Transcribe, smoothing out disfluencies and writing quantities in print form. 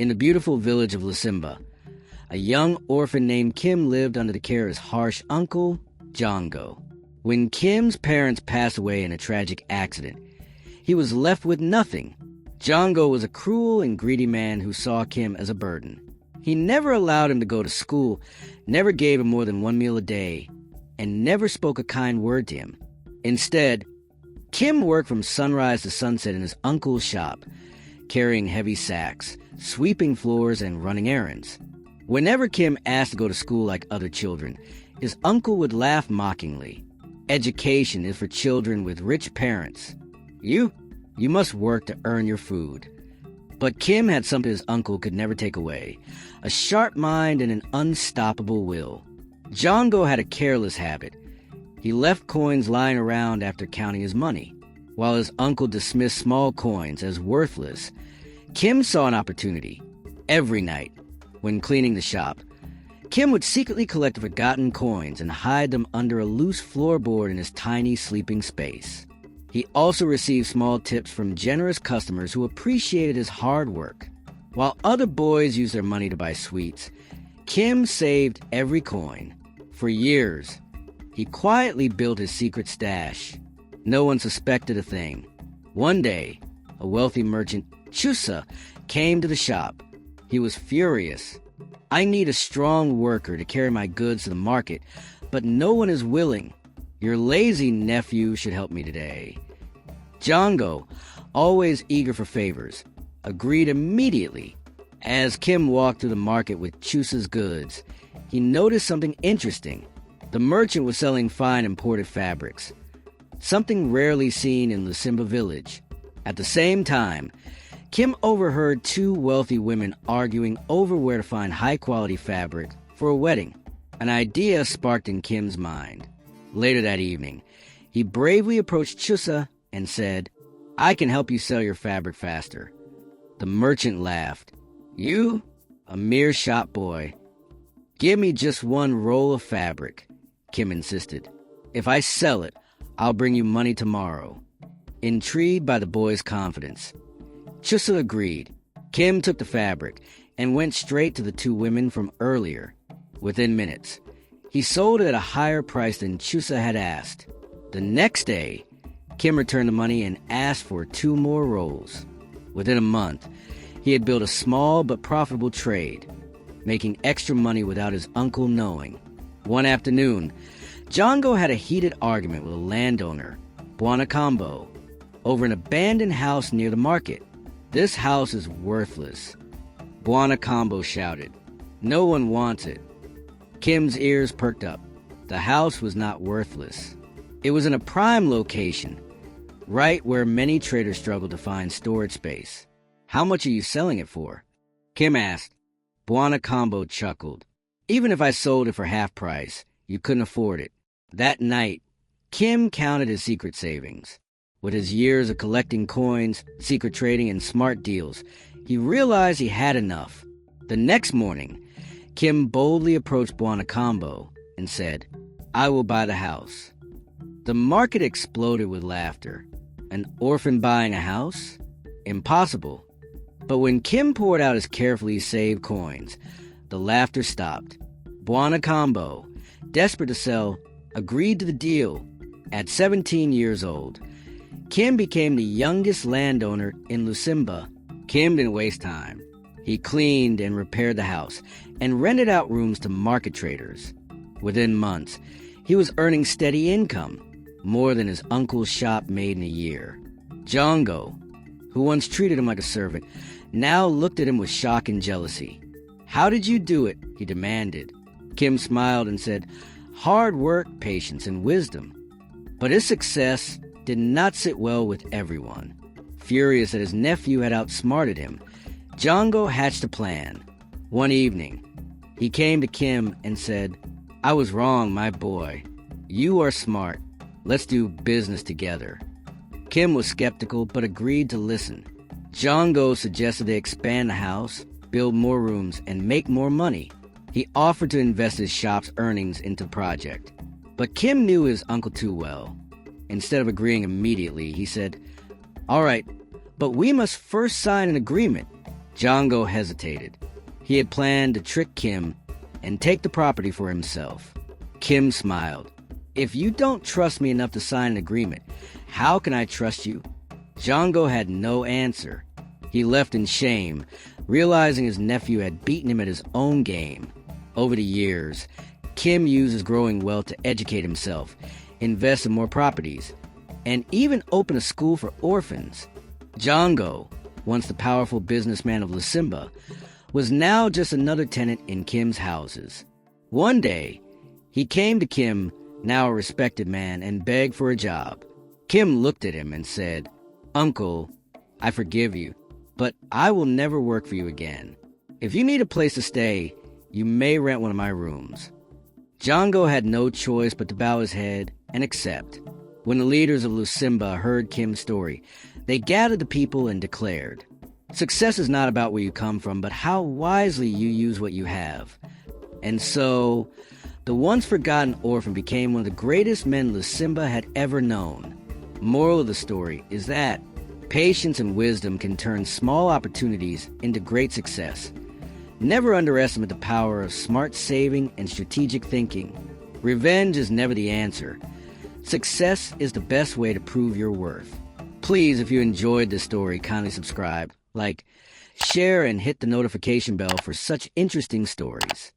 In the beautiful village of Lusimba, a young orphan named Kim lived under the care of his harsh uncle, Django. When Kim's parents passed away in a tragic accident, he was left with nothing. Django was a cruel and greedy man who saw Kim as a burden. He never allowed him to go to school, never gave him more than one meal a day, and never spoke a kind word to him. Instead, Kim worked from sunrise to sunset in his uncle's shop, carrying heavy sacks, sweeping floors, and running errands. Whenever Kim asked to go to school like other children, his uncle would laugh mockingly. Education is for children with rich parents. You must work to earn your food. But Kim had something his uncle could never take away, a sharp mind and an unstoppable will. Django had a careless habit. He left coins lying around after counting his money. While his uncle dismissed small coins as worthless, Kim saw an opportunity. Every night, when cleaning the shop, Kim would secretly collect the forgotten coins and hide them under a loose floorboard in his tiny sleeping space. He also received small tips from generous customers who appreciated his hard work. While other boys used their money to buy sweets, Kim saved every coin. For years, he quietly built his secret stash. No one suspected a thing. One day, a wealthy merchant, Chusa, came to the shop. He was furious. "I need a strong worker to carry my goods to the market, but no one is willing. Your lazy nephew should help me today." Django, always eager for favors, agreed immediately. As Kim walked through the market with Chusa's goods, he noticed something interesting. The merchant was selling fine imported fabrics, something rarely seen in Lusimba village. At the same time, Kim overheard two wealthy women arguing over where to find high-quality fabric for a wedding. An idea sparked in Kim's mind. Later that evening, he bravely approached Chusa and said, "I can help you sell your fabric faster." The merchant laughed. "You? A mere shop boy. Give me just one roll of fabric," Kim insisted. "If I sell it, I'll bring you money tomorrow." Intrigued by the boy's confidence, Chusa agreed. Kim took the fabric and went straight to the two women from earlier. Within minutes, he sold it at a higher price than Chusa had asked. The next day, Kim returned the money and asked for 2 more rolls. Within a month, he had built a small but profitable trade, making extra money without his uncle knowing. One afternoon, Django had a heated argument with a landowner, Combo, over an abandoned house near the market. "This house is worthless," Combo shouted. "No one wants it." Kim's ears perked up. The house was not worthless. It was in a prime location, right where many traders struggle to find storage space. "How much are you selling it for?" Kim asked. Combo chuckled. "Even if I sold it for half price, you couldn't afford it." That night, Kim counted his secret savings. With his years of collecting coins, secret trading, and smart deals, he realized he had enough. The next morning, Kim boldly approached Combo and said, "I will buy the house." The market exploded with laughter. An orphan buying a house? Impossible. But when Kim poured out his carefully saved coins, the laughter stopped. Combo, desperate to sell, agreed to the deal. At 17 years old, Kim became the youngest landowner in Lusimba. Kim didn't waste time. He cleaned and repaired the house and rented out rooms to market traders. Within months, he was earning steady income, more than his uncle's shop made in a year. Django, who once treated him like a servant, now looked at him with shock and jealousy. "How did you do it?" he demanded. Kim smiled and said, "Hard work, patience, and wisdom." But his success did not sit well with everyone. Furious that his nephew had outsmarted him, Django hatched a plan. One evening, he came to Kim and said, "I was wrong, my boy. You are smart. Let's do business together." Kim was skeptical but agreed to listen. Django suggested they expand the house, build more rooms, and make more money. He offered to invest his shop's earnings into the project. But Kim knew his uncle too well. Instead of agreeing immediately, he said, "All right, but we must first sign an agreement." Django hesitated. He had planned to trick Kim and take the property for himself. Kim smiled. "If you don't trust me enough to sign an agreement, how can I trust you?" Django had no answer. He left in shame, realizing his nephew had beaten him at his own game. Over the years, Kim used his growing wealth to educate himself, invest in more properties, and even open a school for orphans. Django, once the powerful businessman of Lusimba, was now just another tenant in Kim's houses. One day, he came to Kim, now a respected man, and begged for a job. Kim looked at him and said, "Uncle, I forgive you, but I will never work for you again. If you need a place to stay, you may rent one of my rooms." Django had no choice but to bow his head and accept. When the leaders of Lusimba heard Kim's story, they gathered the people and declared, "Success is not about where you come from, but how wisely you use what you have." And so, the once forgotten orphan became one of the greatest men Lusimba had ever known. Moral of the story is that patience and wisdom can turn small opportunities into great success. Never underestimate the power of smart saving and strategic thinking. Revenge is never the answer. Success is the best way to prove your worth. Please, if you enjoyed this story, kindly subscribe, like, share, and hit the notification bell for such interesting stories.